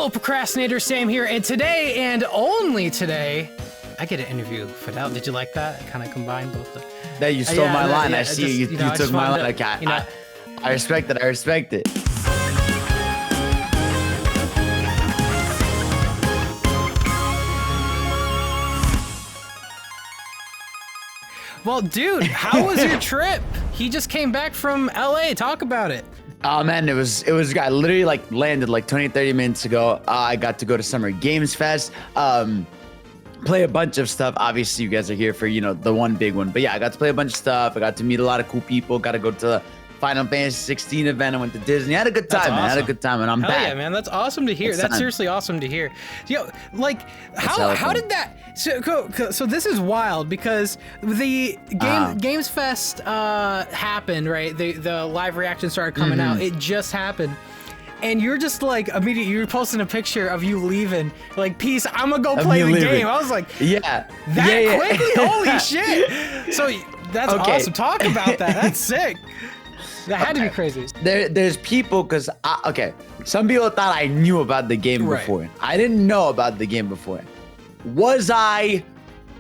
Fellow procrastinator Sam here, and today and only today, I get to interview Fidel. Did you like that? I kind of combined both the... That you stole my line. I see you I took my line. To, okay, I respect it. I respect it. Well, dude, how was your trip? He just came back from LA. Talk about it. Oh man, it was I literally like landed like 20-30 minutes ago. I got to go to Summer Games Fest, play a bunch of stuff. Obviously you guys are here for, you know, the one big one, but yeah, I got to play a bunch of stuff. I got to meet a lot of cool people, got to go to the Final Fantasy 16 event. I went to Disney. I had a good time, man. I had a good time, and I'm back. Yeah, man, that's awesome to hear. That's seriously awesome to hear. Yo, like, how did that? So this is wild because the Games Fest happened, right? The live reaction started coming out. It just happened. And you're just like immediately you're posting a picture of you leaving, like, peace, I'm gonna go play the game. I was like, yeah, quickly, holy shit. So that's awesome. Talk about that. That's sick. That had to be crazy. There's people, because some people thought I knew about the game before. I didn't know about the game before. Was I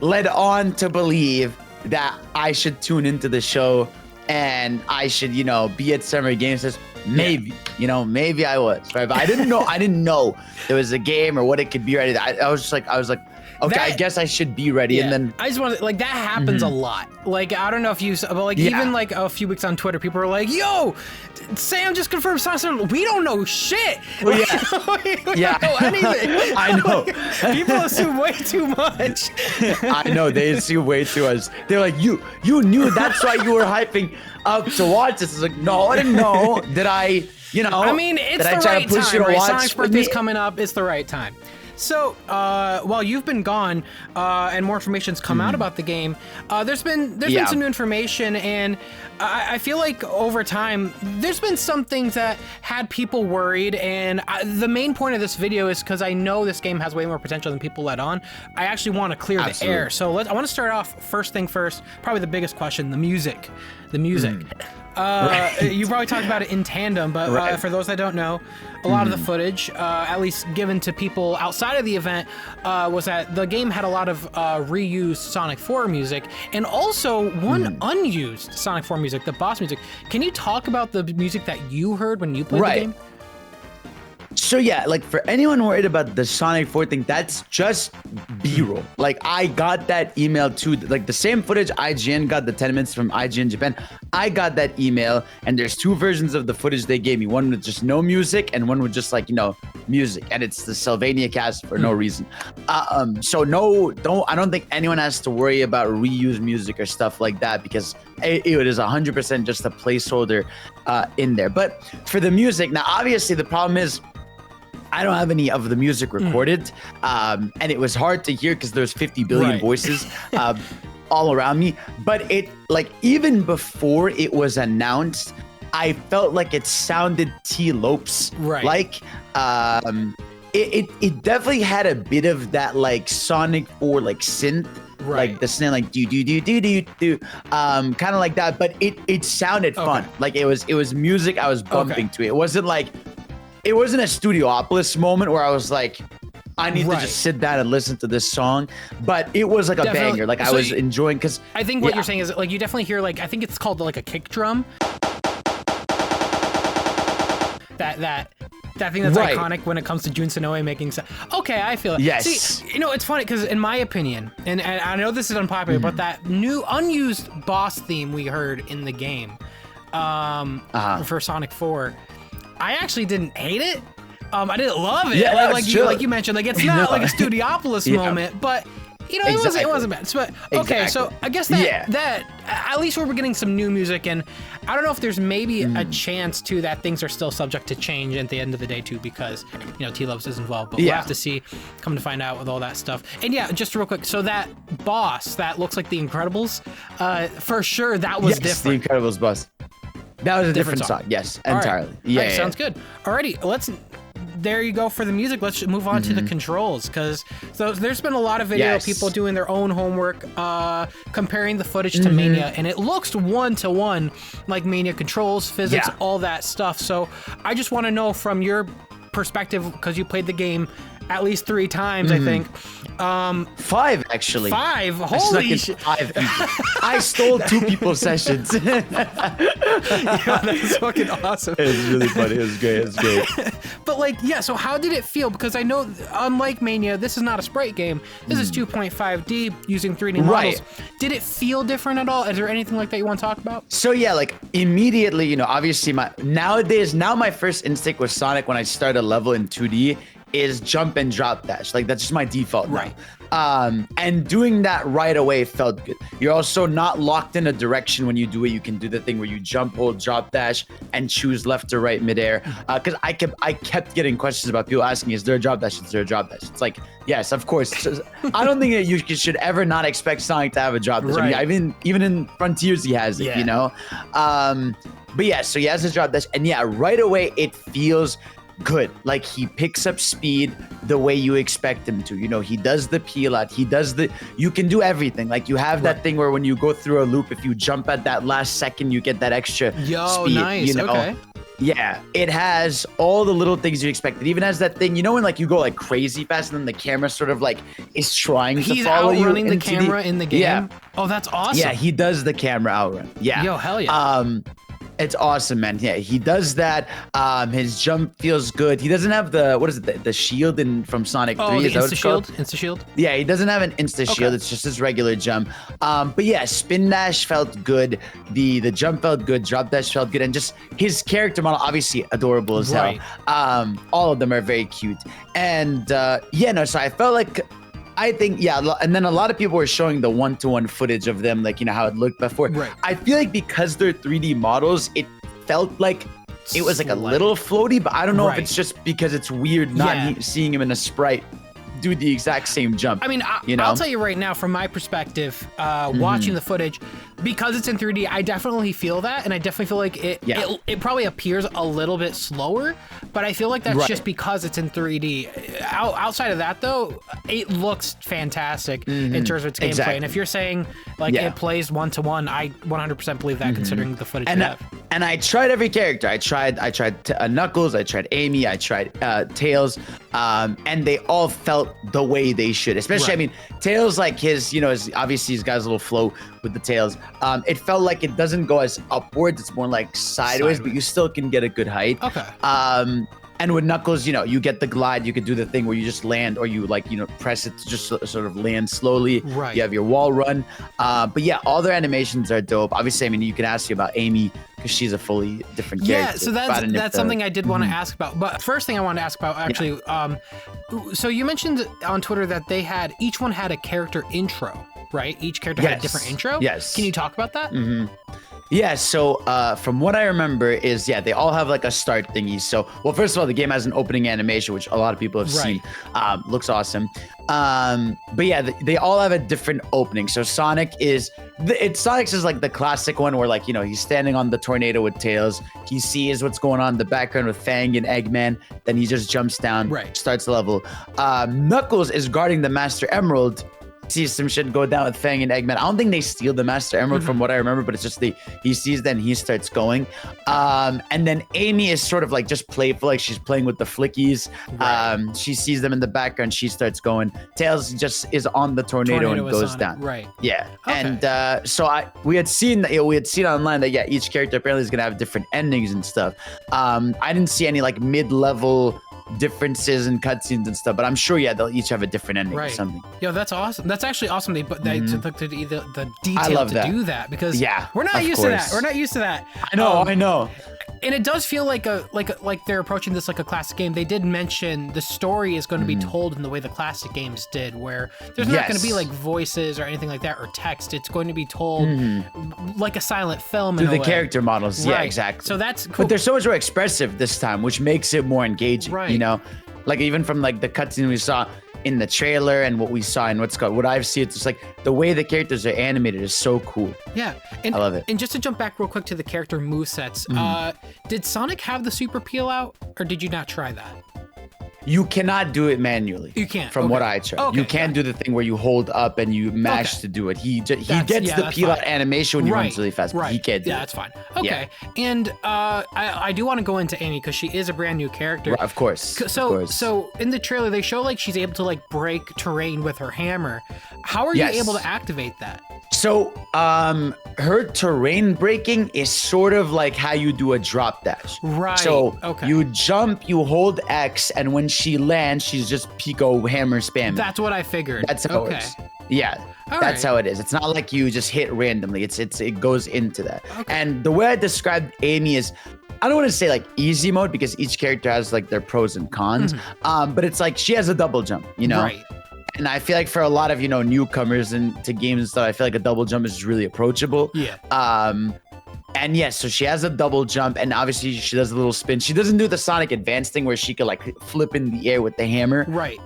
led on to believe that I should tune into the show and I should, you know, be at Summer Games Fest? Maybe, you know, maybe I was, right? But I didn't know there was a game or what it could be. Right? I was like, okay, I guess I should be ready. Yeah. And then I just want to, like, that happens a lot. Like, I don't know if you, but like, even like a few weeks on Twitter, people are like, yo, Sam just confirmed something. We don't know shit. Well, we don't know anything. I know. Like, people assume way too much. I know, they assume way too much. They're like, you knew, that's why you were hyping up to watch this. It's like, no, I didn't know. Did I, you know? I mean, it's the right time, right? Sonic's birthday's coming up. It's the right time. So, while you've been gone, and more information's come out about the game, there's been some new information, and I feel like over time, there's been some things that had people worried, and the main point of this video is because I know this game has way more potential than people let on. I actually want to clear the air. So I want to start off first thing first, probably the biggest question, the music. You probably talked about it in tandem, but for those that don't know, a lot of the footage, at least given to people outside of the event, was that the game had a lot of reused Sonic 4 music, and also one unused Sonic 4 music, the boss music. Can you talk about the music that you heard when you played the game? So yeah, like, for anyone worried about the Sonic 4 thing, that's just B-roll. Like, I got that email too, like the same footage IGN got, the 10 minutes from IGN Japan. I got that email, and there's two versions of the footage they gave me. One with just no music, and one with just, like, you know, music. And it's the Sylvania cast for no reason. So I don't think anyone has to worry about reused music or stuff like that, because it is 100% just a placeholder in there. But for the music, now obviously the problem is, I don't have any of the music recorded, and it was hard to hear because there's 50 billion voices all around me. But it, like, even before it was announced, I felt like it sounded T-Lopes. Like, it definitely had a bit of that, like, Sonic 4, like, synth. Like the snare, like do kind of like that. But it sounded fun. Like, it was music I was bumping to. It wasn't like, it wasn't a Studiopolis moment where I was like, I need to just sit down and listen to this song. But it was like a banger. Like, I was enjoying, because I think what you're saying is, like, you definitely hear, like, I think it's called like a kick drum. That thing that's iconic when it comes to Jun Sonoe making sound. Okay, I feel it. Yes. See, you know, it's funny because in my opinion, and I know this is unpopular, but that new unused boss theme we heard in the game for Sonic 4, I actually didn't hate it. I didn't love it. Yeah, like you mentioned, like, it's not like a Studiopolis moment, but, you know, it wasn't bad. But okay, so I guess that at least we're getting some new music, and I don't know if there's maybe a chance too that things are still subject to change at the end of the day too, because, you know, T-Lopes is involved, but we'll have to see, come to find out with all that stuff. And yeah, just real quick, so that boss that looks like the Incredibles, for sure that was different. The Incredibles boss. That was a different song. Yes, entirely. Right. Yeah, sounds good. Alrighty, there you go for the music. Let's move on to the controls, because there's been a lot of video of people doing their own homework, comparing the footage to Mania, and it looks one-to-one like Mania controls, physics, all that stuff. So I just want to know from your perspective, because you played the game at least 3 times, I think. 5 actually. 5? Holy shit! 5 people. I stole 2 people's sessions. Yeah, that's fucking awesome. It was really funny. It was great. It was great. But like, yeah. So how did it feel? Because I know, unlike Mania, this is not a sprite game. This is 2.5D using 3D models. Right. Did it feel different at all? Is there anything like that you want to talk about? So yeah, like immediately, you know, obviously now my first instinct with Sonic when I start a level in 2D is jump and drop dash. Like that's just my default now. Right. And doing that right away felt good. You're also not locked in a direction when you do it. You can do the thing where you jump, hold, drop dash, and choose left or right midair. Because I kept getting questions about people asking, is there a drop dash? Is there a drop dash? It's like, yes, of course. I don't think that you should ever not expect Sonic to have a drop dash. Right. I mean, even in Frontiers he has it, you know? But yeah, so he has a drop dash. And yeah, right away it feels good. Like he picks up speed the way you expect him to. You know, he does the peel out. You can do everything. Like you have that thing where when you go through a loop, if you jump at that last second, you get that extra speed. Nice. You know? Okay. Yeah, it has all the little things you expect. It even has that thing, you know, when like you go like crazy fast and then the camera sort of like is trying to follow you. He's outrunning the camera in the game? Yeah. Oh, that's awesome. Yeah, he does the camera outrun. Yeah. Yo, hell yeah. It's awesome, man. Yeah, he does that. His jump feels good. He doesn't have the shield from Sonic 3. Oh, the is that what it's called? Insta shield? Yeah, he doesn't have an insta shield. It's just his regular jump. But yeah, spin dash felt good. The jump felt good. Drop dash felt good. And just his character model, obviously adorable as hell. All of them are very cute. And so I felt like, I think, yeah, and then a lot of people were showing the one-to-one footage of them, like, you know, how it looked before. Right. I feel like because they're 3D models, it felt like it was like a little floaty, but I don't know if it's just because it's weird not seeing him in a sprite do the exact same jump. I mean, I'll tell you right now, from my perspective, watching the footage, because it's in 3D, I definitely feel that, and I definitely feel like it probably appears a little bit slower, but I feel like that's just because it's in 3D. Outside of that, though, it looks fantastic in terms of its gameplay. And if you're saying like it plays one-to-one, I 100% believe that, considering the footage you have. And I tried every character. I tried Knuckles, I tried Amy, I tried Tails, and they all felt the way they should. Especially, I mean, Tails, like his, you know, obviously he's got his little flow with the tails. It felt like it doesn't go as upwards, it's more like sideways, but you still can get a good height. Okay. And with Knuckles, you know, you get the glide, you could do the thing where you just land, or you like, you know, press it to just sort of land slowly. Right. You have your wall run. But yeah, all their animations are dope. Obviously, I mean, you can ask you about Amy because she's a fully different character. Yeah, so that's something I did want to ask about. But first thing I wanted to ask about, actually, so you mentioned on Twitter that each one had a character intro, right? Each character had a different intro? Yes. Can you talk about that? Yeah, so from what I remember is, they all have like a start thingy. So, well, first of all, the game has an opening animation, which a lot of people have seen. Looks awesome. But yeah, they all have a different opening. So Sonic's is like the classic one where, like, you know, he's standing on the tornado with Tails. He sees what's going on in the background with Fang and Eggman. Then he just jumps down, starts the level. Knuckles is guarding the Master Emerald. Sees some shit go down with Fang and Eggman. I don't think they steal the Master Emerald from what I remember, but it's just he sees that and he starts going. And then Amy is sort of like just playful, like she's playing with the flickies. She sees them in the background, she starts going. Tails just is on the tornado and goes down. Right. Yeah. Okay. And so we had seen online that each character apparently is gonna have different endings and stuff. I didn't see any like mid-level differences in cutscenes and stuff, but I'm sure they'll each have a different ending or something. Yo, that's awesome. That's actually awesome. They took the detail to do that, because we're not used to that. We're not used to that. I know. And it does feel like they're approaching this like a classic game. They did mention the story is going to be told in the way the classic games did, where there's not going to be like voices or anything like that or text. It's going to be told like a silent film through the character models. Yeah, exactly. So that's cool. But they're so much more expressive this time, which makes it more engaging. Right. You know, like even from like the cutscene we saw in the trailer and what we saw in what I've seen, it's just like the way the characters are animated is so cool. Yeah, and I love it. And just to jump back real quick to the character movesets, did Sonic have the super peel out, or did you not try that? You cannot do it manually. You can't. From what I tried. You can't do the thing where you hold up and you mash to do it. He gets the peel out animation when he runs really fast, but he can't do it. Yeah, that's fine. Okay. And I do want to go into Amy because she is a brand new character. Right, of course. So in the trailer, they show like she's able to like break terrain with her hammer. How are you able to activate that? So, her terrain breaking is sort of like how you do a drop dash. Right. So you jump, you hold X, and when she lands, she's just Pico hammer spamming. That's what I figured. That's how it works. Yeah. That's how it is. It's not like you just hit randomly. It goes into that. And the way I described Amy is, I don't want to say like easy mode because each character has like their pros and cons. But it's like she has a double jump, you know? Right. And I feel like for a lot of, newcomers into games and stuff, I feel like a double jump is really approachable. Yeah. And yes, so she has a double jump, and obviously she does a little spin. She doesn't do the Sonic Advance thing where she could like flip in the air with the hammer. Right.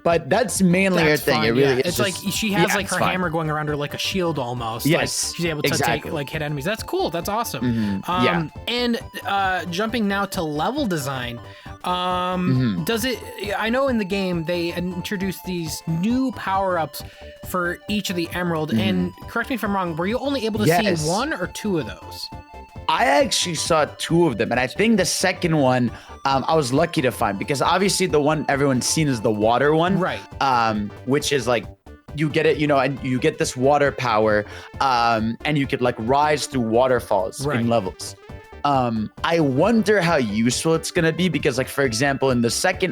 But that's mainly her thing. It really is. It's like she has like her hammer going around her like a shield almost. Yes. Like she's able to hit enemies. That's cool. That's awesome. And jumping now to level design. Does it? I know in the game they introduced these new power-ups for each of the emerald. And correct me if I'm wrong. Were you only able to see one or two of those? I actually saw two of them, and I think the second one I was lucky to find because obviously the one everyone's seen is the water one, right? Which is like you get it, and you get this water power, and you could like rise through waterfalls in levels. I wonder how useful it's gonna be because, like, for example, in the second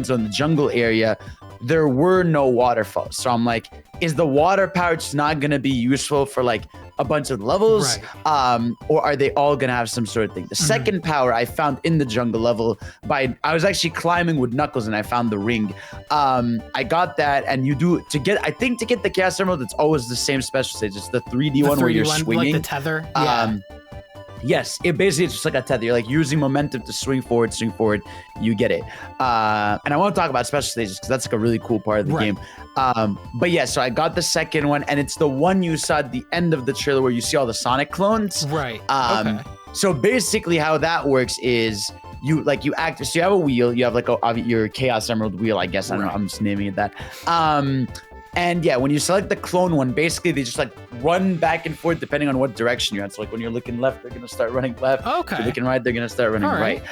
zone, the jungle area, there were no waterfalls. So I'm like, is the water power just not gonna be useful for like a bunch of levels? Or are they all gonna have some sort of thing? The second power I found in the jungle level I was actually climbing with Knuckles and I found the ring. I got that, and to get the Chaos Emerald, it's always the same special stage. It's the 3D one where you're swinging. Like the tether. Yes, it's just like a tether. You're like using momentum to swing forward, you get it. And I want to talk about special stages because that's like a really cool part of the game. But yeah, so I got the second one, and it's the one you saw at the end of the trailer where you see all the Sonic clones. Right. So basically how that works is you act, so you have a wheel, you have like your Chaos Emerald wheel, I guess. I don't know, I'm just naming it that. And yeah, when you select the clone one, basically they just like run back and forth depending on what direction you're at. So like when you're looking left, they're gonna start running left. If you're looking right, they're gonna start running right.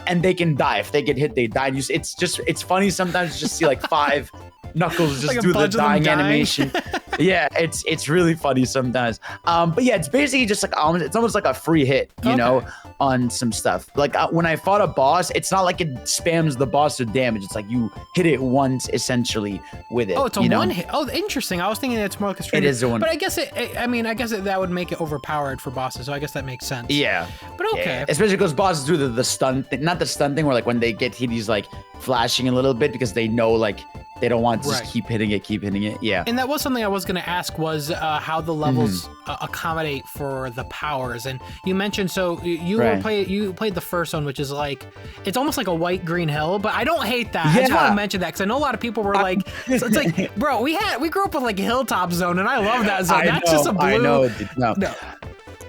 And they can die. If they get hit, they die. And it's funny sometimes to just see like 5 Knuckles just like do the dying animation. Yeah, it's really funny sometimes. But yeah, it's basically just like it's almost like a free hit, you know, on some stuff. Like when I fought a boss, it's not like it spams the boss with damage. It's like you hit it once essentially with it. Oh, it's a one hit. Oh, interesting. I was thinking it's more like a straight. It is a one. But I guess that would make it overpowered for bosses. So I guess that makes sense. Yeah. But okay. Yeah. Especially because bosses do the stun thing, not the stun thing where like when they get hit, he's like flashing a little bit because they know like they don't want to just keep hitting it. Yeah. And that was something I was going to ask was how the levels accommodate for the powers. And you mentioned, so you played the first one, which is like, it's almost like a white-green hill, but I don't hate that. I just want to mention that because I know a lot of people were like, so it's like, bro, we grew up with like Hilltop Zone, and I love that zone. That's just a blue. I know. No.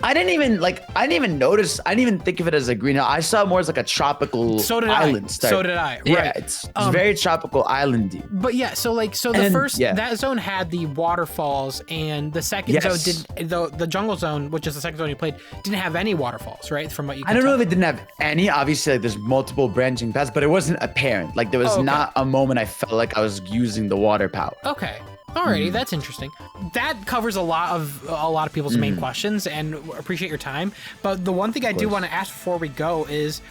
I didn't even notice. I didn't even think of it as a green hill. I saw it more as like a tropical island style. So did I. Right. Yeah, it's very tropical islandy. But yeah, that zone had the waterfalls, and the second zone the jungle zone, which is the second zone you played, didn't have any waterfalls, right? From what you can I don't tell. know if it didn't have any. Obviously, like, there's multiple branching paths, but it wasn't apparent. Like there was not a moment I felt like I was using the water power. Okay. Alrighty, that's interesting. That covers a lot of people's main questions, and appreciate your time. But the one thing I do want to ask before we go is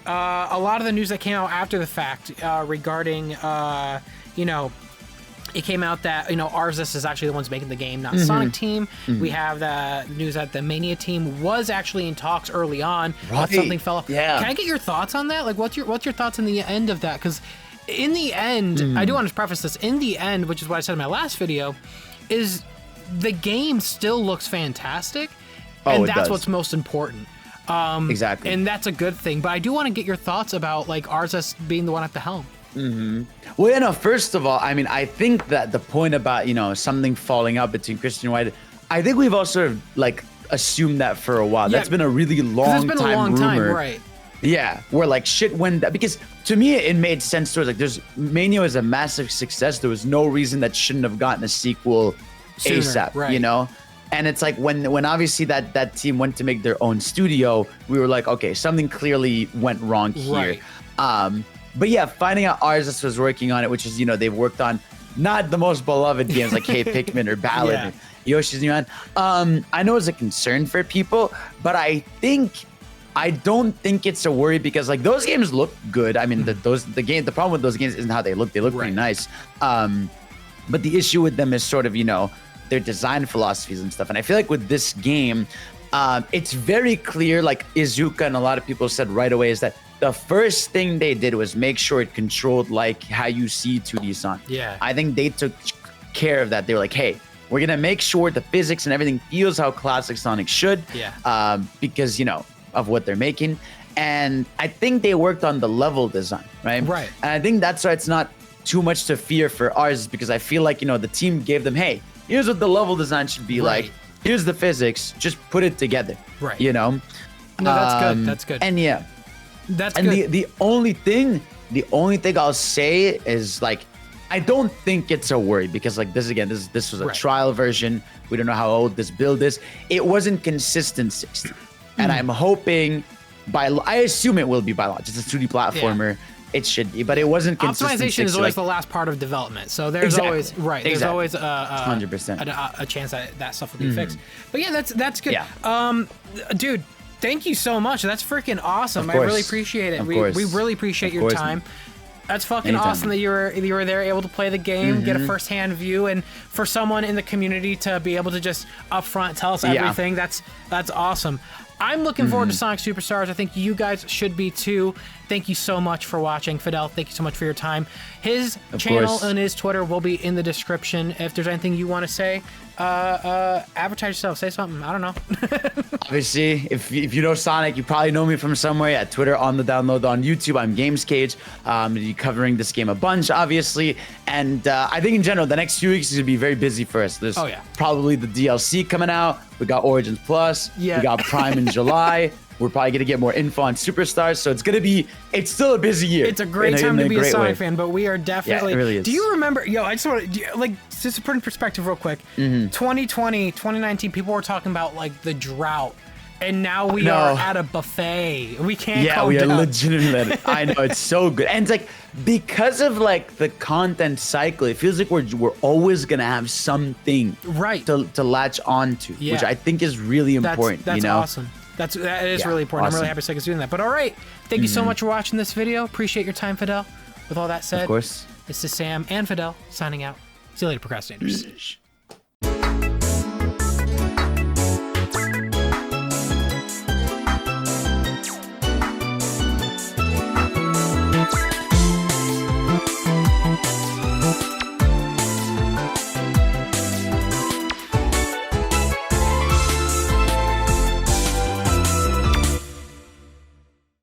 a lot of the news that came out after the fact regarding, it came out that, Arzus is actually the ones making the game, not Sonic Team. We have the news that the Mania team was actually in talks early on, but something fell off. Yeah. Can I get your thoughts on that? Like, what's your thoughts on the end of that? Because in the end, I do want to preface this, in the end, which is what I said in my last video, is the game still looks fantastic, and that's what's most important. Exactly. And that's a good thing. But I do want to get your thoughts about, like, Arzus being the one at the helm. Well, first of all, I mean, I think that the point about, something falling out between Christian and White, I think we've all sort of, like, assumed that for a while. That's been a really long time rumor. Right. Yeah, where like shit went down, because to me it made sense. Towards like, Mania was a massive success. There was no reason that shouldn't have gotten a sequel Sooner, ASAP. right. You know, and it's like when obviously that team went to make their own studio, we were like, okay, something clearly went wrong here. Right. But yeah, finding out Arzus was working on it, which is they've worked on not the most beloved games like Hey Pikmin or Ballad, or Yoshi's New Island. I know it's a concern for people, but I don't think it's a worry, because like those games look good. I mean, the problem with those games isn't how they look. They look pretty nice. But the issue with them is sort of, their design philosophies and stuff. And I feel like with this game, it's very clear, like Izuka and a lot of people said right away, is that the first thing they did was make sure it controlled like how you see 2D Sonic. Yeah. I think they took care of that. They were like, hey, we're going to make sure the physics and everything feels how classic Sonic should. Yeah. Because, of what they're making. And I think they worked on the level design, right? Right. And I think that's why it's not too much to fear for ours, because I feel like, the team gave them, hey, here's what the level design should be like. Here's the physics. Just put it together. Right. No, that's good. That's good. And yeah. That's and good. the only thing I'll say is like, I don't think it's a worry, because like this was a trial version. We don't know how old this build is. It wasn't consistent 60. And I'm hoping I assume it will be by launch. It's a 2D platformer. Yeah. It should be, but it wasn't consistent. Optimization is always the last part of development. So there's always there's always 100% a chance that stuff will be fixed. But yeah, that's good. Yeah. Dude, thank you so much. That's freaking awesome. I really appreciate it. We really appreciate your time. That's fucking awesome that you were there, able to play the game, get a firsthand view, and for someone in the community to be able to just upfront tell us everything. That's awesome. I'm looking forward to Sonic Superstars. I think you guys should be too. Thank you so much for watching. Fidel, thank you so much for your time. His channel and his Twitter will be in the description. If there's anything you want to say, advertise yourself. Say something. I don't know. Obviously, if you know Sonic, you probably know me from somewhere. Yeah, Twitter, on the download, on YouTube. I'm Games Cage. Covering this game a bunch, obviously. And I think in general, the next few weeks is going to be very busy for us. There's probably the DLC coming out. We got Origins Plus. Yeah. We got Prime in July. We're probably going to get more info on Superstars. So it's still a busy year. It's a great time to be a Sonic fan, but we are definitely. Yeah, it really is. Do you remember? I just want to, just to put in perspective real quick. 2020, 2019, people were talking about like the drought. And now we are at a buffet. We can't calm we down. are legitimately. I know, it's so good. And it's like, because of like the content cycle, it feels like we're always going to have something to latch on to, which I think is really important. That's awesome. That is really important. Awesome. I'm really happy Sega's doing that. But all right, thank you so much for watching this video. Appreciate your time, Fidel. With all that said, of course, this is Sam and Fidel signing out. See you later, procrastinators.